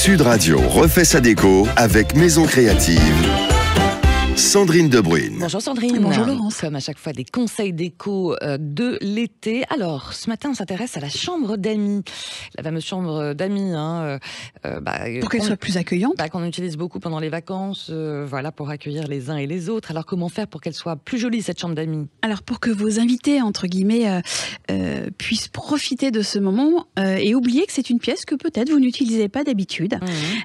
Sud Radio refait sa déco avec Maison Créative. Sandrine De Bruyne. Bonjour Sandrine. Bonjour Laurence. Comme à chaque fois des conseils déco de l'été. Alors, ce matin, on s'intéresse à la chambre d'amis. La fameuse chambre d'amis. Pour qu'elle soit plus accueillante. Qu'on utilise beaucoup pendant les vacances, pour accueillir les uns et les autres. Alors, comment faire pour qu'elle soit plus jolie, cette chambre d'amis? Alors, pour que vos invités, entre guillemets, puissent profiter de ce moment et oublier que c'est une pièce que peut-être vous n'utilisez pas d'habitude.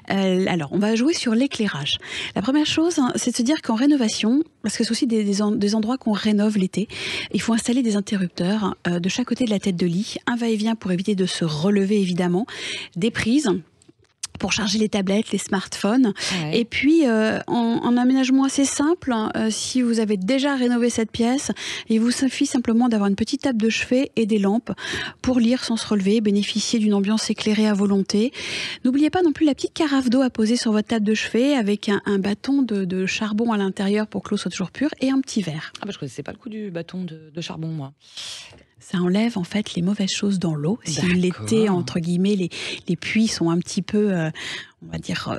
Alors, on va jouer sur l'éclairage. La première chose, c'est de se dire qu'en rénovation, parce que c'est aussi des endroits qu'on rénove l'été, il faut installer des interrupteurs de chaque côté de la tête de lit, un va-et-vient pour éviter de se relever évidemment, des prises pour charger les tablettes, les smartphones. Ouais. Et puis, en aménagement assez simple, si vous avez déjà rénové cette pièce, il vous suffit simplement d'avoir une petite table de chevet et des lampes pour lire sans se relever, bénéficier d'une ambiance éclairée à volonté. N'oubliez pas non plus la petite carafe d'eau à poser sur votre table de chevet avec un bâton de charbon à l'intérieur pour que l'eau soit toujours pure et un petit verre. Je ne connaissais pas le coup du bâton de charbon, moi. Ça enlève en fait les mauvaises choses dans l'eau. Si l'été, entre guillemets, les puits sont un petit peu, on va dire,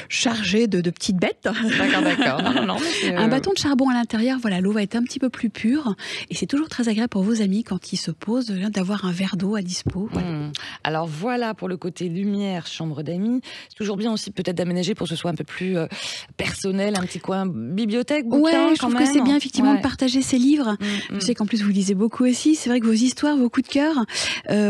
chargés de petites bêtes. D'accord. Non, un bâton de charbon à l'intérieur, voilà, l'eau va être un petit peu plus pure. Et c'est toujours très agréable pour vos amis quand ils se posent d'avoir un verre d'eau à dispo. Voilà. Alors voilà pour le côté lumière, chambre d'amis. C'est toujours bien aussi peut-être d'aménager pour que ce soit un peu plus personnel, un petit coin bibliothèque, bouquin. Ouais, je trouve que c'est bien effectivement de partager ses livres. Je sais qu'en plus vous lisez beaucoup aussi. C'est vrai que vos histoires, vos coups de cœur,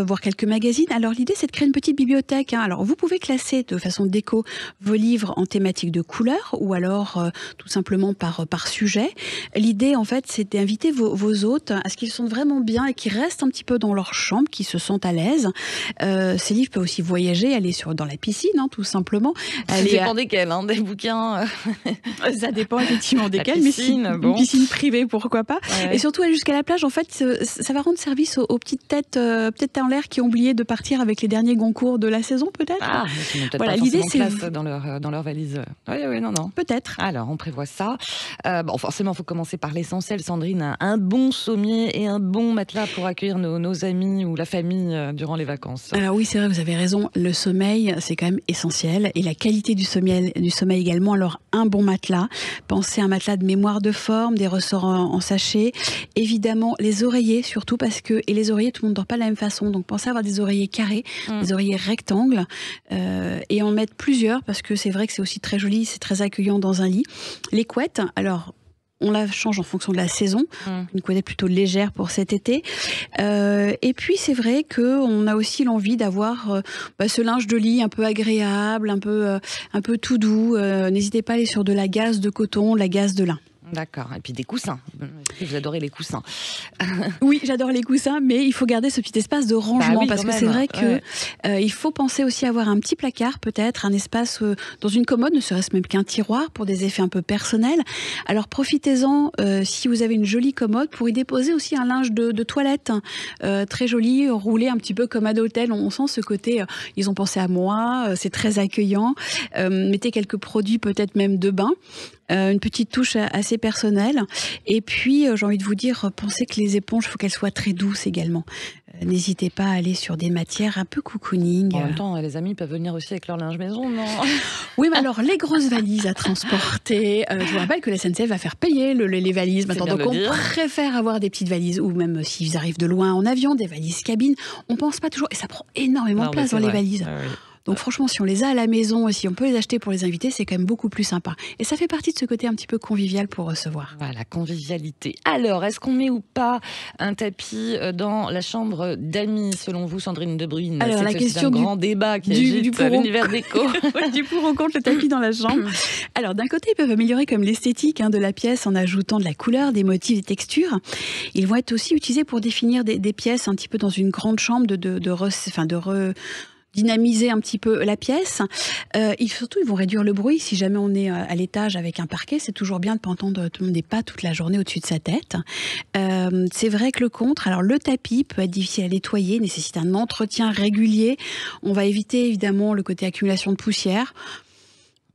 voire quelques magazines. Alors l'idée c'est de créer une petite bibliothèque. Alors vous pouvez classer de façon déco vos livres en thématique de couleur ou alors tout simplement par sujet. L'idée en fait c'est d'inviter vos hôtes à ce qu'ils se sentent vraiment bien et qu'ils restent un petit peu dans leur chambre, qu'ils se sentent à l'aise. Ces livres peuvent aussi voyager, aller dans la piscine tout simplement. Ça dépend desquels, des bouquins. Ça dépend effectivement desquels, piscine, mais une piscine privée pourquoi pas. Ouais. Et surtout aller jusqu'à la plage en fait ça va rendre service aux petites têtes peut-être en l'air qui ont oublié de partir avec les derniers Goncourt de la saison peut-être. Voilà, l'idée c'est dans leur valise. Oui, non. Peut-être. Alors on prévoit ça. Forcément, il faut commencer par l'essentiel, Sandrine. Un bon sommier et un bon matelas pour accueillir nos amis ou la famille durant les vacances. Alors oui, c'est vrai, vous avez raison. Le sommeil, c'est quand même essentiel et la qualité du sommeil également. Alors un bon matelas. Pensez à un matelas de mémoire de forme, des ressorts en sachet. Évidemment, les oreillers surtout et les oreillers, tout le monde ne dort pas de la même façon. Donc pensez à avoir des oreillers carrés, des oreillers rectangles et en mettre plusieurs parce que c'est vrai que c'est aussi très joli, c'est très accueillant dans un lit. Les couettes, alors on la change en fonction de la saison, une couette plutôt légère pour cet été. Et puis c'est vrai qu'on a aussi l'envie d'avoir ce linge de lit un peu agréable, un peu tout doux. N'hésitez pas à aller sur de la gaze de coton, de la gaze de lin. D'accord, et puis des coussins. Vous adorez les coussins. Oui, j'adore les coussins, mais il faut garder ce petit espace de rangement parce que c'est vrai que il faut penser aussi à avoir un petit placard, peut-être un espace dans une commode, ne serait-ce même qu'un tiroir pour des effets un peu personnels. Alors profitez-en si vous avez une jolie commode pour y déposer aussi un linge de toilette très joli, roulé un petit peu comme à d'hôtel. On sent ce côté, ils ont pensé à moi, c'est très accueillant. Mettez quelques produits, peut-être même de bain. Une petite touche assez personnelle. Et puis, j'ai envie de vous dire, pensez que les éponges, il faut qu'elles soient très douces également. N'hésitez pas à aller sur des matières un peu cocooning. En même temps, les amis peuvent venir aussi avec leur linge maison, non? Oui, mais alors, les grosses valises à transporter, je vous rappelle que la SNCF va faire payer les valises. Maintenant, donc on préfère avoir des petites valises, ou même s'ils arrivent de loin en avion, des valises cabines. On pense pas toujours, et ça prend énormément de place dans les valises. Ah, oui. Donc franchement, si on les a à la maison, si on peut les acheter pour les invités, c'est quand même beaucoup plus sympa. Et ça fait partie de ce côté un petit peu convivial pour recevoir. Voilà, convivialité. Alors, est-ce qu'on met ou pas un tapis dans la chambre d'amis, selon vous, Sandrine De Bruyne? Alors, la question du grand débat qui agite l'univers déco. Du pour ou contre le tapis dans la chambre. Alors, d'un côté, ils peuvent améliorer comme l'esthétique de la pièce en ajoutant de la couleur, des motifs, des textures. Ils vont être aussi utilisés pour définir des pièces un petit peu dans une grande chambre dynamiser un petit peu la pièce. Surtout, ils vont réduire le bruit. Si jamais on est à l'étage avec un parquet, c'est toujours bien de ne pas entendre tout le monde des pas toute la journée au-dessus de sa tête. C'est vrai que alors le tapis peut être difficile à nettoyer, nécessite un entretien régulier. On va éviter évidemment le côté accumulation de poussière.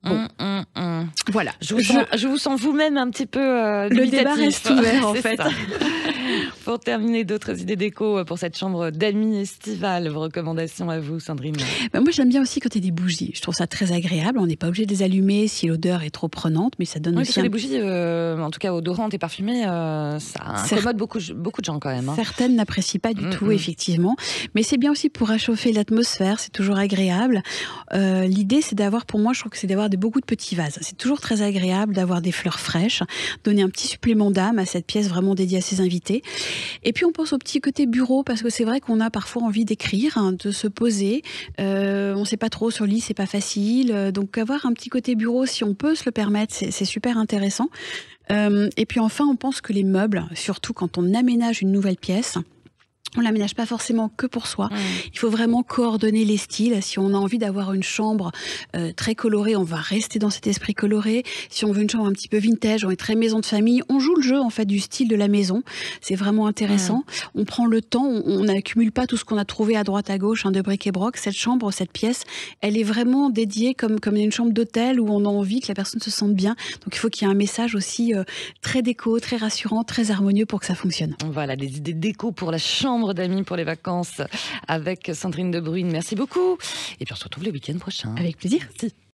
Bon. Voilà. Je vous sens vous-même un petit peu le débat reste ouvert en fait. Pour terminer, d'autres idées déco pour cette chambre d'amis estivale. Vos recommandations à vous, Sandrine? Moi, j'aime bien aussi quand il y a des bougies. Je trouve ça très agréable. On n'est pas obligé de les allumer si l'odeur est trop prenante, mais ça donne aussi... Parce que les bougies, en tout cas odorantes et parfumées, ça incommode beaucoup de gens quand même. Certaines n'apprécient pas du tout, effectivement. Mais c'est bien aussi pour réchauffer l'atmosphère. C'est toujours agréable. L'idée, c'est d'avoir, pour moi, je trouve que c'est d'avoir beaucoup de petits vases. C'est toujours très agréable d'avoir des fleurs fraîches, donner un petit supplément d'âme à cette pièce vraiment dédiée à ses invités. Et puis on pense au petit côté bureau, parce que c'est vrai qu'on a parfois envie d'écrire, de se poser. On ne sait pas trop, sur le lit, c'est pas facile. Donc avoir un petit côté bureau, si on peut se le permettre, c'est super intéressant. Et puis enfin, on pense que les meubles, surtout quand on aménage une nouvelle pièce, on l'aménage pas forcément que pour soi. Il faut vraiment coordonner les styles. Si on a envie d'avoir une chambre très colorée, on va rester dans cet esprit coloré. Si on veut une chambre un petit peu vintage, on est très maison de famille. On joue le jeu en fait du style de la maison. C'est vraiment intéressant. On prend le temps. On n'accumule pas tout ce qu'on a trouvé à droite à gauche de bric et broc. Cette chambre, cette pièce, elle est vraiment dédiée comme une chambre d'hôtel où on a envie que la personne se sente bien. Donc il faut qu'il y ait un message aussi très déco, très rassurant, très harmonieux pour que ça fonctionne. Voilà, des idées déco pour la chambre d'amis pour les vacances avec Sandrine De Bruyne. Merci beaucoup. Et puis on se retrouve le week-end prochain. Avec plaisir. Merci.